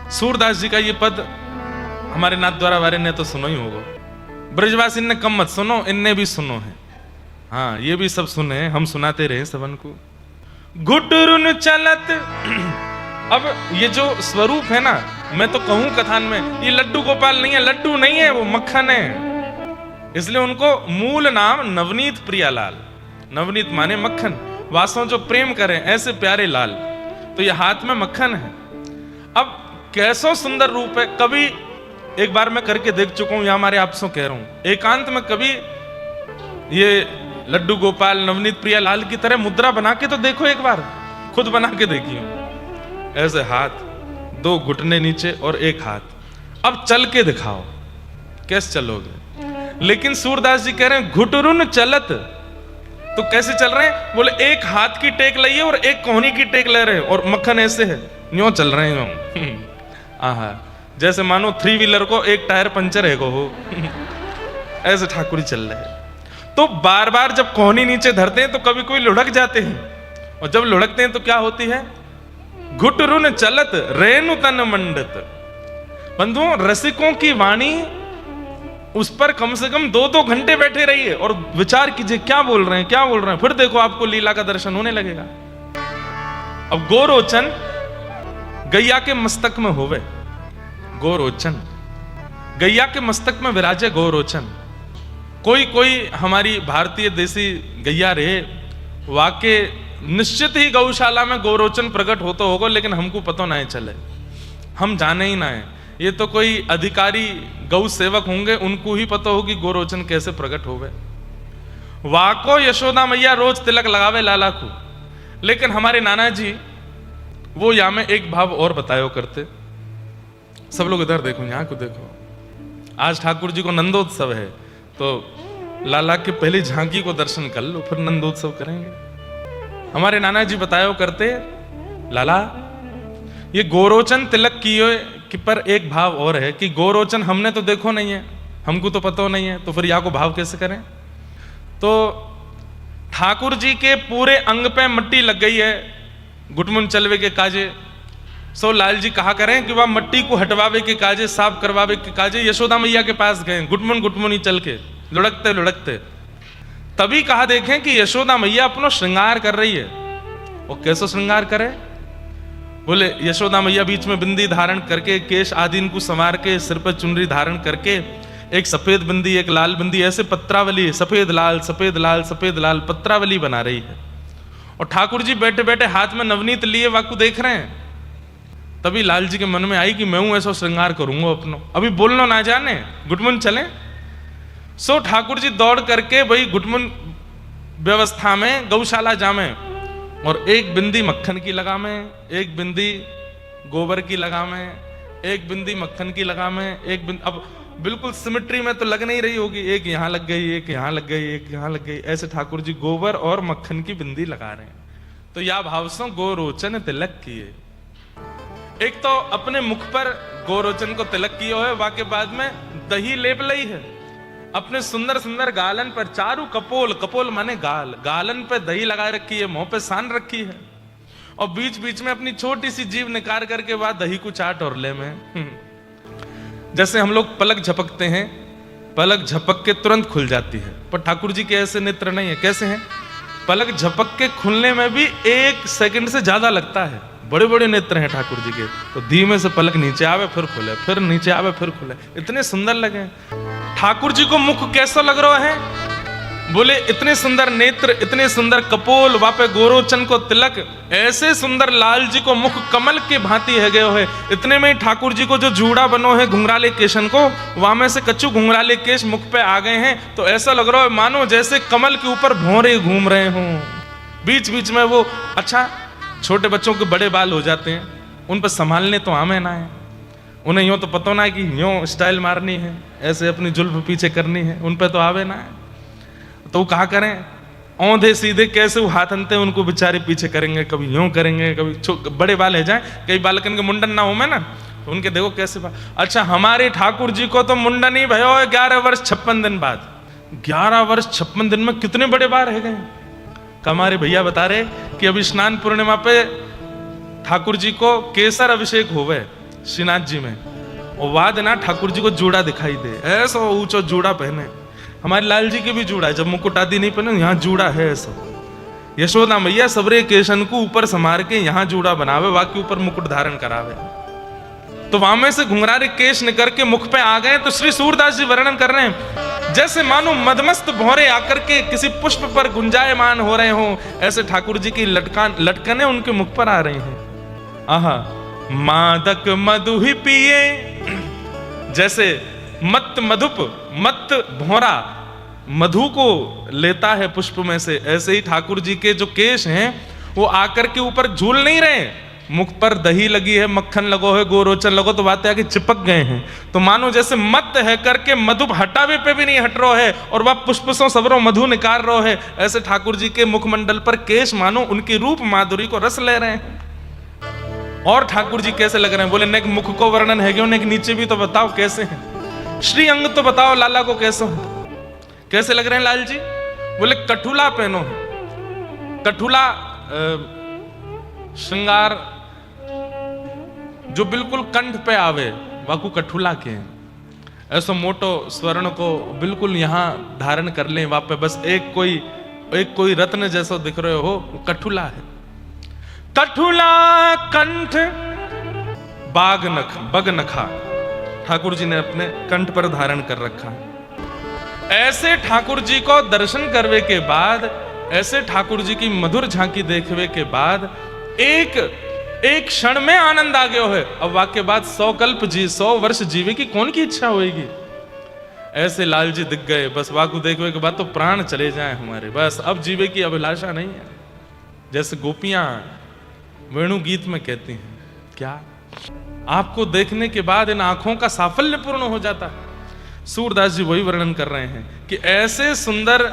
सूरदास जी का ये पद हमारे नाथ द्वारा वारे ने तो सुनो ही होगा। ब्रजवासी ने कम मत सुनो, इनने भी सुनो है। हाँ, ये भी सब सुने, हम सुनाते रहे सबन को। घुटरुन चलत। अब ये जो स्वरूप है ना, मैं तो कहूं कथान में, ये लड्डू गोपाल नहीं है, लड्डू नहीं है, वो मक्खन है। इसलिए उनको मूल नाम नवनीत प्रियालाल। नवनीत माने मक्खन, वास्तव जो प्रेम करें ऐसे प्यारे लाल। तो ये हाथ में मक्खन है। अब कैसो सुंदर रूप है। कभी एक बार मैं करके देख चुका हूं, यहां हमारे आपसे कह रहा हूं, एकांत में कभी ये लड्डू गोपाल नवनीत प्रियालाल की तरह मुद्रा बना के तो देखो, एक बार खुद बना के देखिए। ऐसे हाथ, दो घुटने नीचे और एक हाथ। अब चल के दिखाओ कैसे चलोगे। लेकिन सूरदास जी कह रहे हैं घुटरुन चलत। तो कैसे चल रहे हैं? बोले एक हाथ की टेक लिए और एक कोहनी की टेक ले रहे हैं, और मक्खन ऐसे है, यूं चल रहे हैं। आहा, जैसे मानो 3 व्हीलर को एक टायर पंचर है को हो। ऐसे ठाकुर चल रहे हैं। तो बार बार जब कोहनी नीचे धरते हैं तो कभी कोई लुढ़क जाते हैं, और जब लुढ़कते हैं तो क्या होती है? घुटरुन चलत रेणु तन मंडत। बंधुओं, रसिकों की वाणी उस पर कम से कम 2-2 घंटे बैठे रहिए और विचार कीजिए क्या बोल रहे हैं, क्या बोल रहे हैं। फिर देखो आपको लीला का दर्शन होने लगेगा। अब गोरोचन गैया के मस्तक में होवे। गोरोचन गैया के मस्तक में विराजे गोरोचन। कोई कोई हमारी भारतीय देसी गैया रहे, वाके निश्चित ही गौशाला में गोरोचन प्रकट होता होगा, लेकिन हमको पता नहीं चले, हम जाने ही ना है। ये तो कोई अधिकारी गौ सेवक होंगे, उनको ही पता होगी गोरोचन कैसे प्रकट होवे। वाको यशोदा मैया रोज तिलक लगावे लाला को। लेकिन हमारे नाना जी वो यहाँ में एक भाव और बतायो करते। सब लोग इधर देखो, यहाँ को देखो। आज ठाकुर जी को नंदोत्सव है, तो लाला के पहले झांकी को दर्शन कर लो, फिर नंदोत्सव करेंगे। हमारे नाना जी बतायो करते, लाला ये गोरोचन तिलक किए कि पर एक भाव और है कि गोरोचन हमने तो देखो नहीं है, हमको तो पता नहीं है, तो फिर यहाँ को भाव कैसे करें। तो ठाकुर जी के पूरे अंग पे मट्टी लग गई है घुटमुन चलवे के काजे। सो लाल जी कहा करें कि वह मट्टी को हटवावे के काजे, साफ करवावे के काजे यशोदा मैया के पास गए, घुटमुन घुटमुन ही चल के लुढ़कते लुढ़कते। तभी कहा देखें कि यशोदा मैया अपना श्रृंगार कर रही है। और कैसे श्रृंगार करे? बोले यशोदा मैया बीच में बिंदी धारण करके, केश आदि इनको संवार के, सिर पर चुनरी धारण करके, एक सफेद बिंदी एक लाल बिंदी, ऐसे पत्रावली, सफेद लाल सफेद लाल सफेद लाल पत्रावली बना रही है। और ठाकुर जी बैठे बैठे हाथ में नवनीत लिए वाकू देख रहे हैं। तभी लाल जी के मन में आई कि मैं हूं ऐसा श्रृंगार करूंगा अपनो, अभी बोलना ना जाने, घुटमुन चले। सो ठाकुर जी दौड़ करके वही घुटमुन व्यवस्था में गौशाला जामे, और एक बिंदी मक्खन की लगामे, एक बिंदी गोबर की लगामे, एक बिंदी मक्खन की लगामे, एक बिंदी, अब बिल्कुल सिमेट्री में तो लग नहीं रही होगी, एक यहां लग गई, एक यहां लग गई, एक यहां लग गई, ऐसे ठाकुर जी गोबर और मक्खन की बिंदी लगा रहे हैं। तो या भाव से गोरोचन तिलक किए। एक तो अपने मुख पर गोरोचन को तिलक किए हुए, वाके बाद में दही लेप लई है अपने सुंदर सुंदर गालन पर, चारू कपोल, कपोल माने गाल, गालन पे दही लगा रखी है, मुंह पे सान रखी है, और बीच बीच में अपनी छोटी सी जीभ निकाल करके बाद दही को चाट और ले में। जैसे हम लोग पलक झपकते हैं, पलक झपक के तुरंत खुल जाती है, पर ठाकुर जी के ऐसे नेत्र नहीं है। कैसे हैं? पलक झपक के खुलने में भी 1 सेकंड से ज्यादा लगता है। बड़े बड़े नेत्र हैं ठाकुर जी के, तो धीमे से पलक नीचे आवे फिर खुले, फिर नीचे आवे फिर खुले, इतने सुंदर लगे। ठाकुर जी को मुख कैसा लग रहा है? बोले इतने सुंदर नेत्र, इतने सुंदर कपोल, वापे गोरोचन को तिलक, ऐसे सुंदर लाल जी को मुख कमल के भांति है गए है। इतने में ठाकुर जी को जो जूड़ा बनो है घुंघराले केशन को, वहां में से कच्चू घुंघराले केश मुख पे आ गए हैं, तो ऐसा लग रहा है मानो जैसे कमल के ऊपर भौरे घूम रहे हों। बीच बीच में वो, अच्छा छोटे बच्चों के बड़े बाल हो जाते हैं, उन पर संभालने तो आमे ना है, उन्हें यूं तो पता ना कि यूं स्टाइल मारनी है, ऐसे अपनी जुल्फ पीछे करनी है, उन पे तो आवे ना है। तो कहा करें, औंधे सीधे कैसे वो हाथ अंते उनको बेचारे पीछे करेंगे, कभी यूं करेंगे, कभी बड़े बाल है जाए, कई बालकन के मुंडन ना हो में ना, तो उनके देखो कैसे बाल। अच्छा हमारे ठाकुर जी को तो मुंडन ही भयो 11 वर्ष 56 दिन बाद। 11 वर्ष 56 दिन में कितने बड़े बाल रह गए। हमारे भैया बता रहे कि अभी स्नान पूर्णिमा पे ठाकुर जी को केसर अभिषेक होवे, श्रीनाथ जी में, और वाद ना ठाकुर जी को जूड़ा दिखाई दे, ऐसा ऊंचा जूड़ा पहने। हमारे लाल जी के भी जूड़ा है, जब मुकुट आदि नहीं पहने यहाँ जूड़ा है ऐसा। यशोदा मैया सबरे केशन को ऊपर समार के यहाँ जूड़ा बनावे, वाके ऊपर मुकुट धारण करावे। तो वहां में से घुंघरारे केश निकल के मुख पे आ गए। तो श्री सूरदास जी वर्णन कर रहे हैं, जैसे मानो मदमस्त भौरे आकर के किसी पुष्प पर गुंजायमान हो रहे हो, ऐसे ठाकुर जी की लटकने उनके मुख पर आ रही हैं। आहा, मादक मधु ही पिए, जैसे मत मधुप मत भौरा मधु को लेता है पुष्प में से, ऐसे ही ठाकुर जी के जो केश हैं वो आकर के ऊपर झूल नहीं रहे। मुख पर दही लगी है, मक्खन लगो है, गोरोचन लगो, तो बातें आके चिपक गए हैं। तो मानो जैसे मत है करके मधु हटावे पे भी नहीं हट रहा है, और वह पुष्प सो सबरो मधु निकाल रहा है। ऐसे ठाकुर जी के मुखमंडल पर केश मानो उनकी रूप माधुरी को रस ले रहे हैं। और ठाकुर जी कैसे लग रहे हैं? बोले नेक मुख को वर्णन है क्यों, नेक नीचे भी तो बताओ कैसे हैं। श्री अंग तो बताओ लाला को कैसे हो, कैसे लग रहे हैं लाल जी? बोले कठुला पहनो है। कठुला श्रृंगार जो बिल्कुल कंठ पे आवे, वाकू कठुला के ऐसा मोटो स्वर्ण को बिल्कुल यहाँ धारण कर ले, वहां पे बस एक कोई रत्न जैसा दिख रहे हो, कठुला है। कठुला कंठ बगनखा ठाकुर जी ने अपने कंठ पर धारण कर रखा है। ऐसे ठाकुर जी को दर्शन करवे के बाद, ऐसे ठाकुर जी की मधुर झांकी देखवे के बाद एक क्षण में आनंद आ गया है। अब वाक्य बाद 100 कल्प जी 100 वर्ष जीवे की कौन की इच्छा होगी? ऐसे लाल जी दिख गए, बस वाकु देखने के बाद तो प्राण चले जाए हमारे, बस अब जीवे की अभिलाषा नहीं है। जैसे गोपियां वेणु गीत में कहती हैं, क्या आपको देखने के बाद इन आंखों का साफल्य पूर्ण हो जाता है। सूरदास जी वही वर्णन कर रहे हैं कि ऐसे सुंदर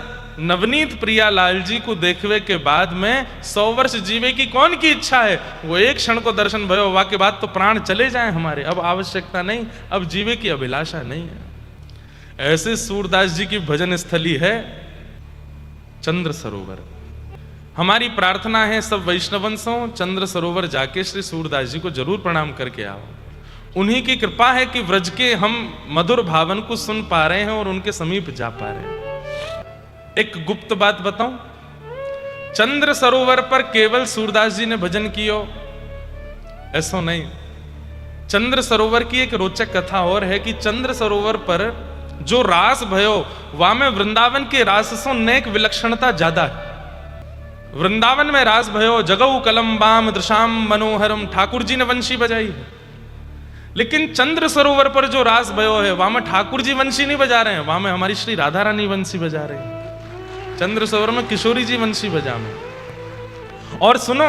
नवनीत प्रिया लाल जी को देखवे के बाद में 100 वर्ष जीवे की कौन की इच्छा है? वो एक क्षण को दर्शन भयो, वा के बाद तो प्राण चले जाएं हमारे, अब आवश्यकता नहीं, अब जीवे की अभिलाषा नहीं है। ऐसे सूरदास जी की भजन स्थली है चंद्र सरोवर। हमारी प्रार्थना है सब वैष्णवंशों चंद्र सरोवर जाके श्री सूरदास जी को जरूर प्रणाम करके आओ। उन्हीं की कृपा है कि व्रज के हम मधुर भावन को सुन पा रहे हैं और उनके समीप जा पा रहे हैं। एक गुप्त बात बताऊं, चंद्र सरोवर पर केवल सूरदास जी ने भजन कियो ऐसा नहीं। चंद्र सरोवर की एक रोचक कथा और है कि चंद्र सरोवर पर जो रास भयो वहां में वृंदावन के रासों नेक विलक्षणता ज्यादा है। वृंदावन में रास भयो जगऊ कलम्बाम दृशाम मनोहरम, ठाकुर जी ने वंशी बजाई है। लेकिन चंद्र सरोवर पर जो रास भयो है वहां में ठाकुर जी वंशी नहीं बजा रहे हैं, वहां में हमारी श्री राधा रानी वंशी बजा रहे हैं। चंद्र सरोवर में किशोरी जी वंशी बजा में। और सुनो,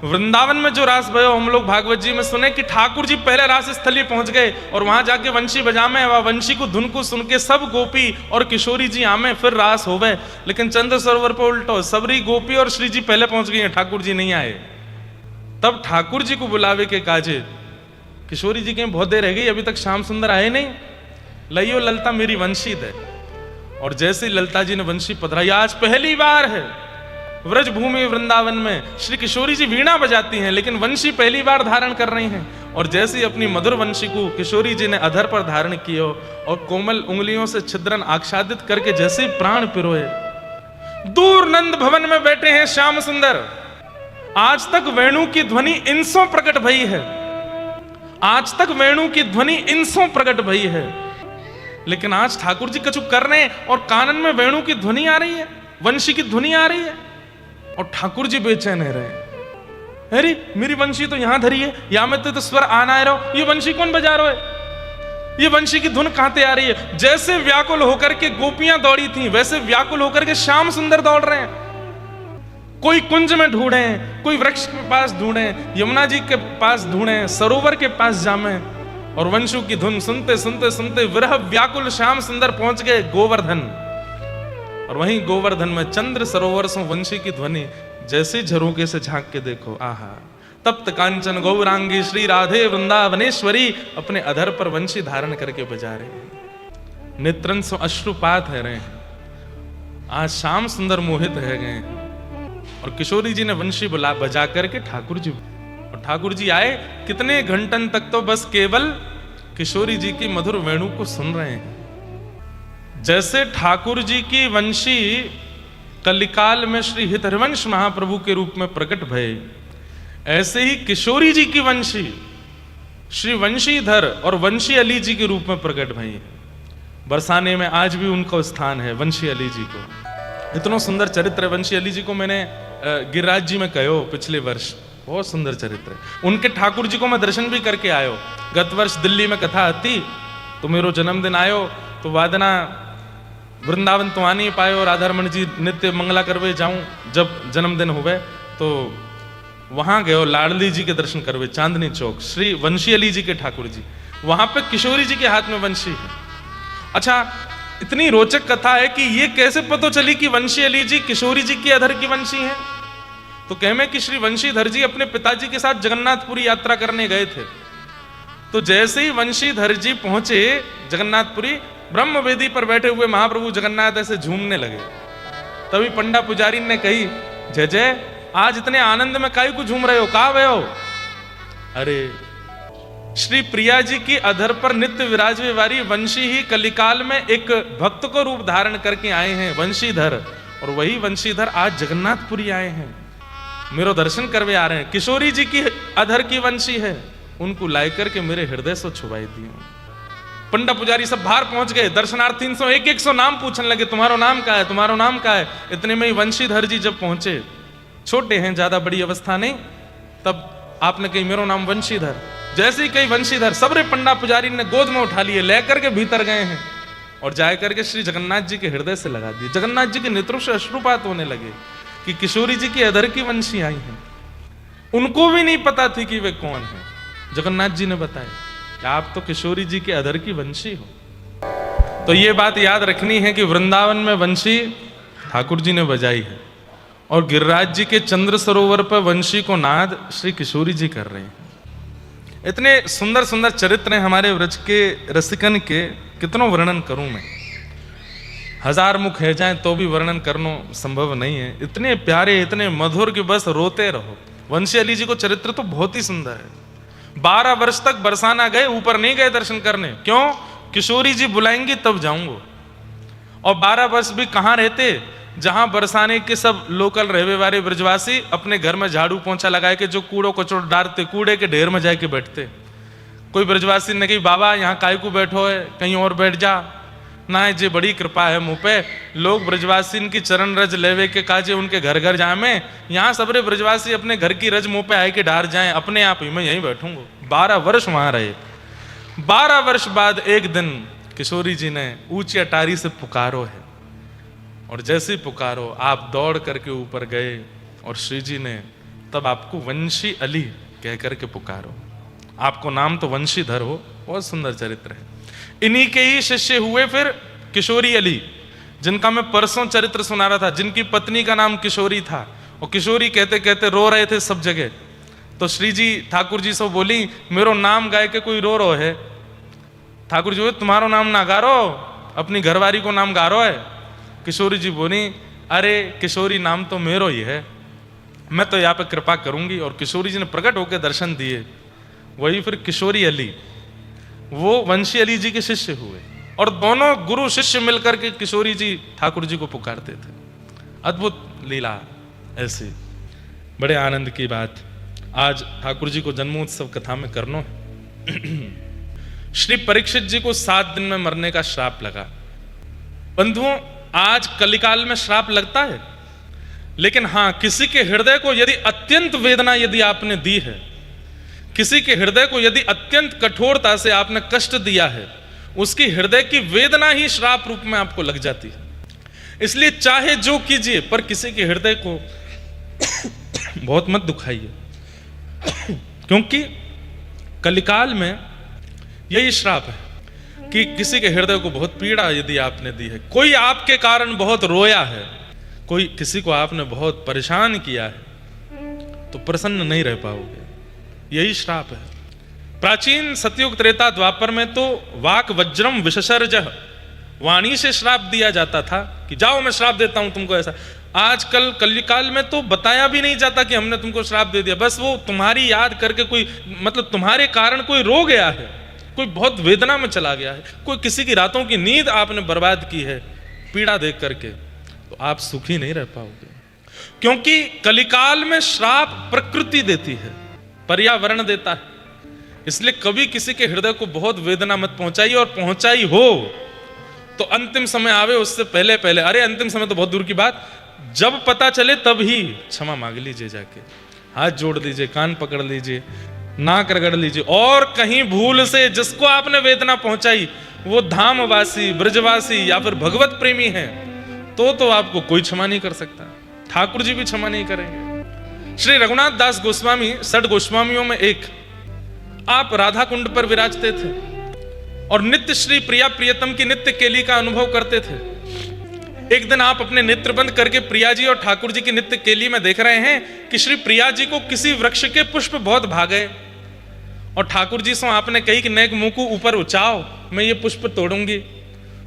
वृंदावन में जो रास भयो हम लोग भागवत जी में सुने कि ठाकुर जी पहले रास स्थली पहुंच गए और वहां जाके वंशी बजा में, वह वंशी को धुन को सुन के सब गोपी और किशोरी जी आमे फिर रास हो गए। लेकिन चंद्र सरोवर पर उल्टो, सबरी गोपी और श्री जी पहले पहुंच गई हैं, ठाकुर जी नहीं आए। तब ठाकुर जी को बुलावे के काजे किशोरी जी के बहुत देर रह गई, अभी तक श्याम सुंदर आए नहीं, लइयो ललता मेरी वंशी दे। और जैसे ही ललता जी ने वंशी पधराई, आज पहली बार है व्रज भूमि वृंदावन में श्री किशोरी जी वीणा बजाती हैं लेकिन वंशी पहली बार धारण कर रही हैं। और जैसे ही अपनी मधुर वंशी को किशोरी जी ने अधर पर धारण किया और कोमल उंगलियों से छिद्रन आच्छादित करके जैसे ही प्राण पिरोए, दूर नंद भवन में बैठे हैं श्याम सुंदर। आज तक वेणु की ध्वनि इंसों प्रकट भई है, आज तक वेणु की ध्वनि इंसों प्रकट भई है, लेकिन आज ठाकुर जी कछु कर रहे हैं और कानन में वेणु की ध्वनि आ रही है, वंशी की ध्वनि आ रही है और ठाकुर जी बेचैन रहे। अरे मेरी वंशी तो यहां धरी है, यहां में तो स्वर आना रहा, ये वंशी कौन बजा रहा है, ये वंशी की धुन कहां से आ रही है? जैसे व्याकुल होकर के गोपियां दौड़ी थी वैसे व्याकुल होकर के श्याम सुंदर दौड़ रहे हैं। कोई कुंज में ढूंढे, कोई वृक्ष के पास ढूंढे, यमुना जी के पास ढूंढे, सरोवर के पास जामे और वंशु की धुन सुनते सुनते सुनते विरह व्याकुल श्याम सुंदर पहुंच गए गोवर्धन। और वहीं गोवर्धन में चंद्र सरोवर से वंशी की ध्वनि जैसे झरोके से झांक के देखो, आहा, तप्त कांचन गौरांगी श्री राधे वृंदावनेश्वरी अपने अधर पर वंशी धारण करके बजा रहे हैं। नेत्रन से अश्रुपात है रहे हैं। आज श्याम सुंदर मोहित रह गए और किशोरी जी ने वंशी बजा करके ठाकुर जी और ठाकुर जी आए, कितने घंटन तक तो बस केवल किशोरी जी की मधुर वेणु को सुन रहे हैं। जैसे ठाकुर जी की वंशी कलिकाल में श्री हितहरिवंश महाप्रभु के रूप में प्रकट भये, ऐसे ही किशोरी जी की वंशी श्री वंशीधर और वंशी अली जी के रूप में प्रकट भई है। बरसाने में आज भी उनका स्थान है वंशी अली जी को। इतना सुंदर चरित्र है वंशी अली जी को। मैंने गिरिराज जी में कहो पिछले वर्ष, बहुत सुंदर चरित्र है उनके। ठाकुर जी को मैं दर्शन भी करके आयो। गत वर्ष दिल्ली में कथा आती तो मेरो जन्मदिन आयो तो वादना वृंदावन तो आ नहीं पायो, राधारमण जी नित्य मंगला करवे जाऊं जब जन्मदिन हुए तो वहां गयो लाडली जी के दर्शन करवे चांदनी चौक, श्री वंशी अली जी के ठाकुर जी, वहां पे किशोरी जी के हाथ में वंशी है। अच्छा, इतनी रोचक कथा है कि ये कैसे पता चली कि वंशी अली जी किशोरी जी की अधर की वंशी है। तो कहमे कि श्री वंशीधर जी अपने पिताजी के साथ जगन्नाथपुरी यात्रा करने गए थे। तो जैसे ही वंशीधर जी पहुंचे जगन्नाथपुरी, ब्रह्म वेदी पर बैठे हुए महाप्रभु जगन्नाथ ऐसे झूमने लगे। तभी पंडा पुजारी ने कही, जय जय, आज इतने आनंद में काहे को झूम रहे हो, कहां गए हो? अरे श्री प्रिया जी की अधर पर नित्य विराजवे वाली वंशी ही कलिकाल में एक भक्त को रूप धारण करके आए हैं वंशीधर, और वही वंशीधर आज जगन्नाथपुरी आए हैं, मेरो दर्शन करवे आ रहे हैं। किशोरी जी की अधर की वंशी है, उनको लाई करके मेरे हृदय से छुपाई दी। पंडा पुजारी सब बाहर पहुंच गए, दर्शनार्थी 100 नाम पूछने लगे, तुम्हारा नाम क्या है, तुम्हारा नाम क्या है। इतने में ही वंशीधर जी जब पहुंचे, छोटे हैं, ज्यादा बड़ी अवस्था नहीं, तब आपने कही मेरो नाम वंशीधर। जैसे ही कही वंशीधर, सबरे पंडा पुजारी ने गोद में उठा लिए, लेकर के भीतर गए हैं और जाए करके श्री जगन्नाथ जी के हृदय से लगा दिए। जगन्नाथ जी के नेत्रों से अश्रुपात होने लगे कि किशोरी जी की अधर की वंशी आई है। उनको भी नहीं पता थी कि वे कौन है। जगन्नाथ जी ने बताया कि आप तो किशोरी जी के अधर की वंशी हो। तो ये बात याद रखनी है कि वृंदावन में वंशी ठाकुर जी ने बजाई है और गिरिराज जी के चंद्र सरोवर पर वंशी को नाद श्री किशोरी जी कर रहे हैं। इतने सुंदर सुंदर चरित्र हैं हमारे व्रज के रसिकन के, कितनों वर्णन करूं मैं, 1000 मुख है जाए तो भी वर्णन करना संभव नहीं है। इतने प्यारे, इतने मधुर कि बस रोते रहो। वंशी अली जी को चरित्र तो बहुत ही सुंदर है। 12 वर्ष तक बरसाना गए, ऊपर नहीं गए दर्शन करने, क्यों? किशोरी जी बुलाएंगी तब जाऊंगा। और 12 वर्ष भी कहां रहते, जहां बरसाने के सब लोकल रहने वाले ब्रजवासी अपने घर में झाड़ू पोंछा लगाए के जो कूड़ो कचोड़ डालते, कूड़े के ढेर में जाके बैठते। कोई ब्रजवासी ने कही, बाबा यहाँ काय को बैठो है, कहीं और बैठ जा ना, जे बड़ी कृपा है मुँह पे। लोग ब्रजवासी की चरण रज लेवे के काजे उनके घर घर जामे, यहाँ सबरे ब्रजवासी अपने घर की रज मुँह पे आए के डार जाए, अपने आप ही मैं यहीं बैठूंगा। 12 वर्ष वहां रहे। 12 वर्ष बाद एक दिन किशोरी जी ने ऊंची अटारी से पुकारो है, और जैसे पुकारो आप दौड़ करके ऊपर गए, और श्री जी ने तब आपको वंशी अली कह करके पुकारो। आपको नाम तो वंशीधर हो, बहुत सुंदर चरित्र है। इन्हीं के ही शिष्य हुए फिर किशोरी अली, जिनका मैं परसों चरित्र सुना रहा था, जिनकी पत्नी का नाम किशोरी था, और किशोरी कहते कहते रो रहे थे सब जगह। तो श्री जी ठाकुर जी से बोली, मेरो नाम गाय के कोई रो रो है। ठाकुर जी, तुम्हारो नाम ना गारो, अपनी घरवारी को नाम गारो है। किशोरी जी बोली, अरे किशोरी नाम तो मेरो ही है, मैं तो यहाँ पे कृपा करूंगी। और किशोरी जी ने प्रकट होकर दर्शन दिए। वही फिर किशोरी अली वो वंशी अली जी के शिष्य हुए, और दोनों गुरु शिष्य मिलकर के किशोरी जी ठाकुर जी को पुकारते थे। अद्भुत लीला। ऐसी बड़े आनंद की बात आज ठाकुर जी को जन्मोत्सव कथा में करनो है। श्री परीक्षित जी को 7 दिन में मरने का श्राप लगा। बंधुओं, आज कलिकाल में श्राप लगता है, लेकिन हां, किसी के हृदय को यदि अत्यंत वेदना यदि आपने दी है, किसी के हृदय को यदि अत्यंत कठोरता से आपने कष्ट दिया है, उसकी हृदय की वेदना ही श्राप रूप में आपको लग जाती है। इसलिए चाहे जो कीजिए, पर किसी के हृदय को बहुत मत दुखाइए, क्योंकि कलिकाल में यही श्राप है कि किसी के हृदय को बहुत पीड़ा यदि आपने दी है, कोई आपके कारण बहुत रोया है, कोई किसी को आपने बहुत परेशान किया है, तो प्रसन्न नहीं रह पाओगे। यही श्राप है। प्राचीन सतयुग त्रेता द्वापर में तो वाक वज्रम विशसर्जः, वाणी से श्राप दिया जाता था कि जाओ मैं श्राप देता हूं तुमको ऐसा। आजकल कलिकाल में तो बताया भी नहीं जाता कि हमने तुमको श्राप दे दिया, बस वो तुम्हारी याद करके कोई मतलब तुम्हारे कारण कोई रो गया है, कोई बहुत वेदना में चला गया है, कोई किसी की रातों की नींद आपने बर्बाद की है पीड़ा देख करके, तो आप सुखी नहीं रह पाओगे। क्योंकि कलिकाल में श्राप प्रकृति देती है, पर्यावरण देता है। इसलिए कभी किसी के हृदय को बहुत वेदना मत पहुंचाइए, और पहुंचाई हो तो अंतिम समय आवे उससे पहले पहले, अरे अंतिम समय तो बहुत दूर की बात, जब पता चले तब ही क्षमा मांग लीजिए, जाके हाथ जोड़ लीजिए, कान पकड़ लीजिए, नाक रगड़ लीजिए। और कहीं भूल से जिसको आपने वेदना पहुंचाई वो धामवासी, ब्रजवासी या फिर भगवत प्रेमी है, तो आपको कोई क्षमा नहीं कर सकता, ठाकुर जी भी क्षमा नहीं करेंगे। श्री रघुनाथ दास गोस्वामी षड गोस्वामियों में एक, आप राधा कुंड पर विराजते थे और नित्य श्री प्रिया प्रियतम की नित्य केली का अनुभव करते थे। एक दिन आप अपने नेत्र बंद करके प्रिया जी और ठाकुर जी की नित्य केली में देख रहे हैं कि श्री प्रिया जी को किसी वृक्ष के पुष्प बहुत भागे, और ठाकुर जी से आपने कही कि नेक मुंह को ऊपर उठाओ, मैं ये पुष्प तोड़ूंगी।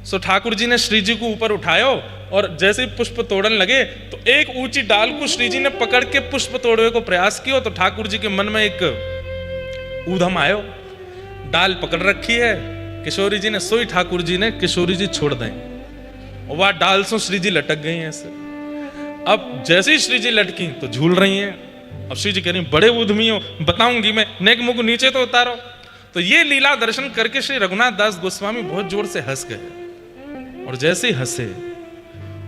सो ठाकुर जी ने श्री जी को ऊपर उठायो, और जैसे ही पुष्प तोड़ने लगे तो एक ऊंची डाल को श्री जी ने पकड़ के पुष्प तोड़ने को प्रयास किया, तो ठाकुर जी के मन में एक ऊधम आयो, डाल पकड़ रखी है किशोरी जी ने, सोई ठाकुर जी ने किशोरी जी छोड़ दें, और वह डाल से श्री जी लटक गई हैं ऐसे। अब जैसे ही श्री जी लटकी तो झूल रही हैं। अब श्री जी कह रही बड़े उद्यमी हो, बताऊंगी मैं, नेक मुंह को नीचे तो उतारो। तो ये लीला दर्शन करके श्री रघुनाथ दास गोस्वामी बहुत जोर से हंस गए, और जैसे ही हंसे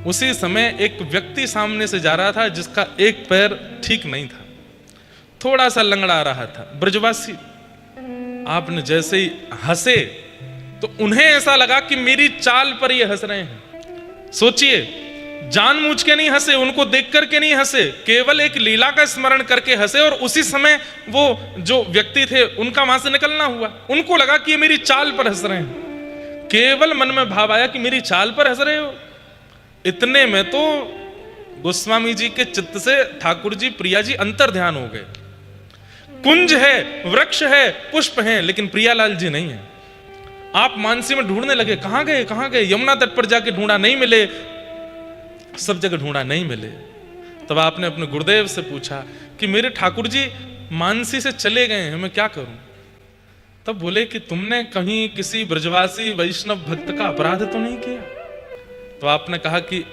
उसी समय एक व्यक्ति सामने से जा रहा था जिसका एक पैर ठीक नहीं था, थोड़ा सा लंगड़ा रहा था, ब्रजवासी। आपने जैसे ही हंसे तो उन्हें ऐसा लगा कि मेरी चाल पर ये हंस रहे हैं। सोचिए, जानबूझ के नहीं हंसे, उनको देख करके नहीं हंसे, केवल एक लीला का स्मरण करके हंसे, और उसी समय वो जो व्यक्ति थे उनका वहां से निकलना हुआ। उनको लगा कि ये मेरी चाल पर हंस रहे हैं, केवल मन में भाव आया कि मेरी चाल पर हंस रहे हो। इतने में तो गोस्वामी जी के चित्त से ठाकुर जी प्रिया जी अंतर ध्यान हो गए। कुंज है, वृक्ष है, पुष्प है, लेकिन प्रियालाल जी नहीं है। आप मानसी में ढूंढने लगे, कहां गए कहां गए, यमुना तट पर जाके ढूंढा नहीं मिले, सब जगह ढूंढा नहीं मिले। तब आपने अपने गुरुदेव से पूछा कि मेरे ठाकुर जी मानसी से चले गए हैं, मैं क्या करूं। तब बोले कि तुमने कहीं किसी ब्रजवासी वैष्णव भक्त का अपराध तो नहीं किया। तो आपने कहा कि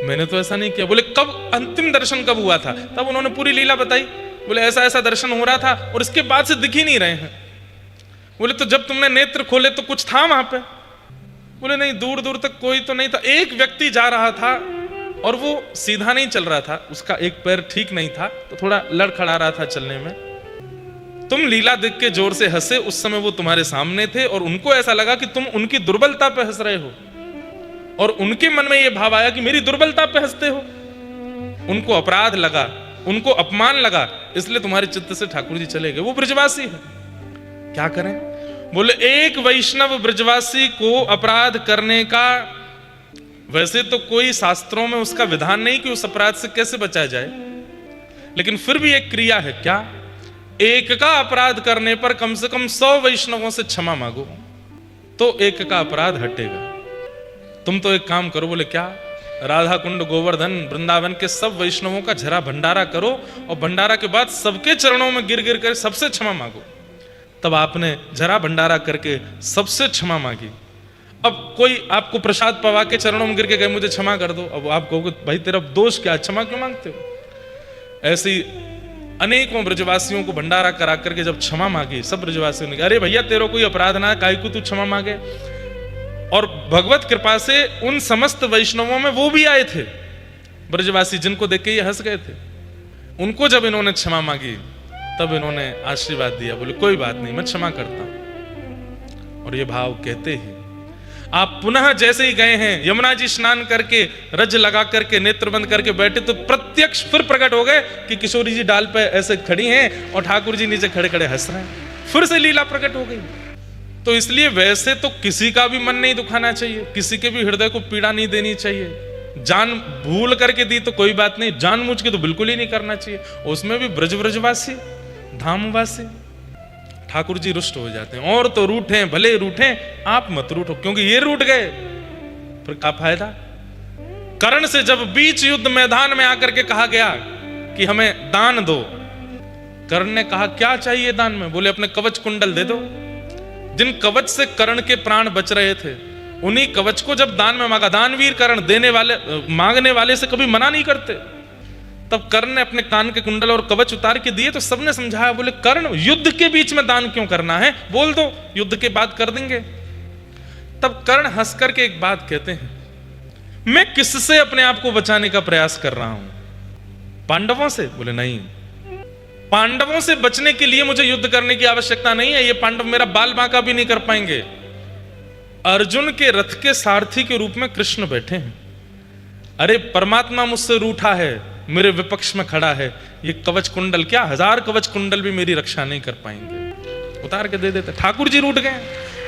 मैंने तो ऐसा नहीं किया। बोले कब, अंतिम दर्शन कब हुआ था। तब उन्होंने पूरी लीला बताई। बोले ऐसा ऐसा दर्शन हो रहा था और इसके बाद से दिख ही नहीं रहे हैं। बोले तो जब तुमने नेत्र खोले तो कुछ था वहां पे। बोले नहीं, दूर दूर तक कोई तो नहीं था, एक व्यक्ति जा रहा था और वो सीधा नहीं चल रहा था, उसका एक पैर ठीक नहीं था, तो थोड़ा लड़खड़ा रहा था चलने में। तुम लीला देख के जोर से हंसे, उस समय वो तुम्हारे सामने थे और उनको ऐसा लगा कि तुम उनकी दुर्बलता पे हंस रहे हो, और उनके मन में ये भाव आया कि मेरी दुर्बलता पे हंसते हो। उनको अपराध लगा, उनको अपमान लगा, इसलिए तुम्हारे चित्त से ठाकुर जी चले गए। वो ब्रजवासी है, क्या करें। बोले एक वैष्णव ब्रजवासी को अपराध करने का वैसे तो कोई शास्त्रों में उसका विधान नहीं कि उस अपराध से कैसे बचा जाए, लेकिन फिर भी एक क्रिया है। क्या? एक का अपराध करने पर कम से कम 100 वैष्णवों से क्षमा मांगो तो एक का अपराध हटेगा। तुम तो एक काम करो। बोले क्या? राधा कुंड, गोवर्धन, वृंदावन के सब वैष्णवों का झरा भंडारा करो और भंडारा के बाद सबके चरणों में गिर गिर कर सबसे क्षमा मांगो। तब आपने झरा भंडारा करके सबसे क्षमा मांगी। अब कोई आपको प्रसाद पवा के चरणों में गिर के गए मुझे क्षमा कर दो, अब आप कहोगे भाई तेरा दोष क्या, क्षमा क्यों मांगते हो। ऐसी अनेकों ब्रजवासियों को भंडारा करा करके जब क्षमा मांगी, सब ब्रजवासियों ने कहा अरे भैया तेरा कोई अपराध ना, काहे को तू क्षमा मांगे। और भगवत कृपा से उन समस्त वैष्णवों में वो भी आए थे ब्रजवासी जिनको देख के ये हंस गए थे। उनको जब इन्होंने क्षमा मांगी तब इन्होंने आशीर्वाद दिया, बोले कोई बात नहीं, मैं क्षमा करता हूं। और ये भाव कहते ही आप पुनः जैसे ही गए हैं, यमुना जी स्नान करके रज लगा करके नेत्र बंद करके बैठे तो प्रत्यक्ष फिर प्रकट हो गए कि किशोरी जी डाल पे ऐसे खड़ी हैं और ठाकुर जी नीचे खड़े खड़े हंस रहे हैं। फिर से लीला प्रकट हो गई। तो इसलिए वैसे तो किसी का भी मन नहीं दुखाना चाहिए, किसी के भी हृदय को पीड़ा नहीं देनी चाहिए। जान भूल करके दी तो कोई बात नहीं, जानबूझ के तो बिल्कुल ही नहीं करना चाहिए। उसमें भी ब्रजवासी, धामवासी। ठाकुर जी रुष्ट हो जाते हैं। और तो रूठे, भले रूठे, आप मत रूठो, क्योंकि ये रूठ गए फिर क्या फायदा। कर्ण से जब बीच युद्ध मैदान में आकर के कहा गया कि हमें दान दो, कर्ण ने कहा क्या चाहिए दान में? बोले अपने कवच कुंडल दे दो। जिन कवच से कर्ण के प्राण बच रहे थे, उन्हीं कवच को जब दान में मांगा, दानवीर कर्ण देने वाले मांगने वाले से कभी मना नहीं करते। तब कर्ण ने अपने कान के कुंडल और कवच उतार के दिए तो सबने समझाया, बोले कर्ण युद्ध के बीच में दान क्यों करना है, बोल दो, युद्ध के बाद कर देंगे। तब कर्ण हंस करके एक बात कहते हैं, मैं किससे अपने आप को बचाने का प्रयास कर रहा हूं? पांडवों से? बोले नहीं, पांडवों से बचने के लिए मुझे युद्ध करने की आवश्यकता नहीं है। ये पांडव मेरा बाल बांका भी नहीं कर पाएंगे। अर्जुन के रथ के सारथी के रूप में कृष्ण बैठे हैं। अरे परमात्मा मुझसे रूठा है, मेरे विपक्ष में खड़ा है, ये कवच कुंडल क्या 1000 कवच कुंडल भी मेरी रक्षा नहीं कर पाएंगे। उतार के दे देते। ठाकुर जी रूठ गए,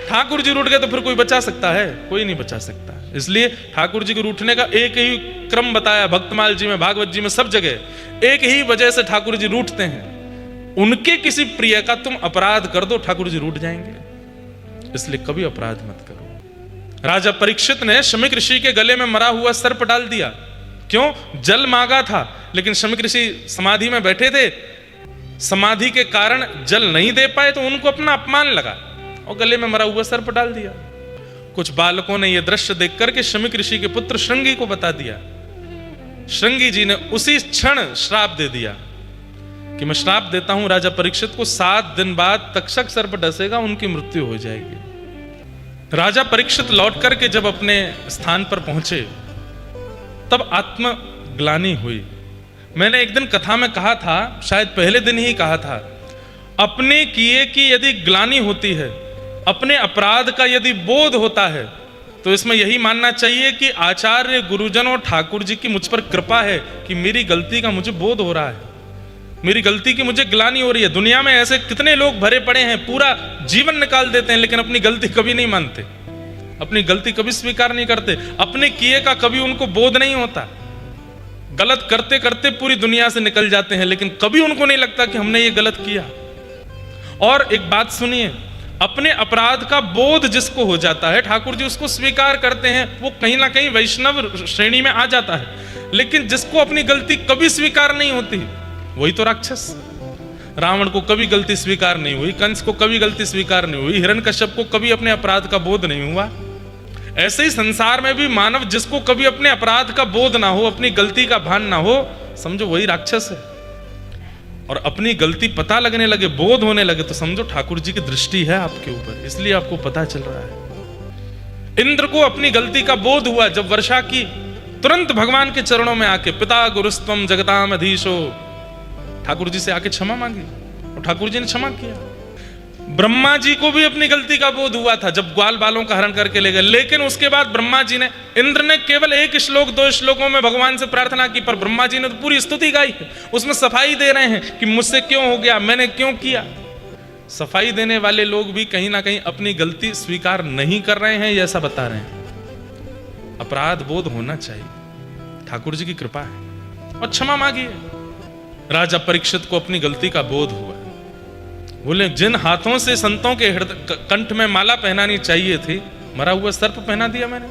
ठाकुर जी रूठ गए तो फिर कोई बचा सकता है? कोई नहीं बचा सकता। इसलिए ठाकुर जी के रूठने का एक ही क्रम बताया, भक्तमाल जी में, भागवत जी में, सब जगह एक ही वजह से ठाकुर जी रूठते हैं। उनके किसी प्रिय का तुम अपराध कर दो, ठाकुर जी रूठ जाएंगे। इसलिए कभी अपराध मत करो। राजा परीक्षित ने शमीक ऋषि के गले में मरा हुआ सर्प डाल दिया। क्यों? जल मांगा था, लेकिन शमीक ऋषि समाधि में बैठे थे, समाधि के कारण जल नहीं दे पाए तो उनको अपना अपमान लगा और गले में मरा हुआ सर्प डाल दिया। कुछ बालकों ने यह दृश्य देख करके शमीक ऋषि के पुत्र श्रृंगी को बता दिया। श्रृंगी जी ने उसी क्षण श्राप दे दिया कि मैं श्राप देता हूं राजा परीक्षित को, 7 दिन बाद तक्षक सर्प डसेगा, उनकी मृत्यु हो जाएगी। राजा परीक्षित लौट करके जब अपने स्थान पर पहुंचे तब आत्मग्लानि हुई। मैंने एक दिन कथा में कहा था, शायद पहले दिन ही कहा था, अपने किए की यदि ग्लानि होती है, अपने अपराध का यदि बोध होता है, तो इसमें यही मानना चाहिए कि आचार्य, गुरुजन और ठाकुर जी की मुझ पर कृपा है कि मेरी गलती का मुझे बोध हो रहा है, मेरी गलती की मुझे ग्लानि हो रही है। दुनिया में ऐसे कितने लोग भरे पड़े हैं, पूरा जीवन निकाल देते हैं, लेकिन अपनी गलती कभी नहीं मानते, अपनी गलती कभी स्वीकार नहीं करते, अपने किए का कभी उनको बोध नहीं होता। गलत करते करते पूरी दुनिया से निकल जाते हैं, लेकिन कभी उनको नहीं लगता कि हमने ये गलत किया। और एक बात सुनिए, अपने अपराध का बोध जिसको हो जाता है, ठाकुर जी उसको स्वीकार करते हैं, वो कहीं ना कहीं वैष्णव श्रेणी में आ जाता है। लेकिन जिसको अपनी गलती कभी स्वीकार नहीं होती, वही तो राक्षस। रावण को कभी गलती स्वीकार नहीं हुई, कंस को कभी गलती स्वीकार नहीं हुई, हिरण्यकश्यप को कभी अपने अपराध का बोध नहीं हुआ। ऐसे ही संसार में भी मानव जिसको कभी अपने अपराध का बोध ना हो, अपनी गलती का भान ना हो, समझो वही राक्षस है। और अपनी गलती पता लगने लगे, बोध होने लगे, तो समझो ठाकुर जी की दृष्टि है आपके ऊपर, इसलिए आपको पता चल रहा है। इंद्र को अपनी गलती का बोध हुआ जब वर्षा की, तुरंत भगवान के चरणों में आके पिता गुरुस्त्वम जगताम अधीशो, ठाकुर जी से आके क्षमा मांगी और ठाकुर जी ने क्षमा किया। ब्रह्मा जी को भी अपनी गलती का बोध हुआ था जब ग्वाल बालों का हरण करके ले गए, लेकिन उसके बाद ब्रह्मा जी ने, इंद्र ने केवल 1 श्लोक 2 श्लोकों में भगवान से प्रार्थना की, पर ब्रह्मा जी ने तो पूरी स्तुति गाई है। उसमें सफाई दे रहे हैं कि मुझसे क्यों हो गया, मैंने क्यों किया। सफाई देने वाले लोग भी कहीं ना कहीं अपनी गलती स्वीकार नहीं कर रहे हैं, ऐसा बता रहे हैं। अपराध बोध होना चाहिए, ठाकुर जी की कृपा है, और क्षमा मांगिए। राजा परीक्षित को अपनी गलती का बोध हुआ। बोले जिन हाथों से संतों के कंठ में माला पहनानी चाहिए थी, मरा हुआ सर्प पहना दिया मैंने।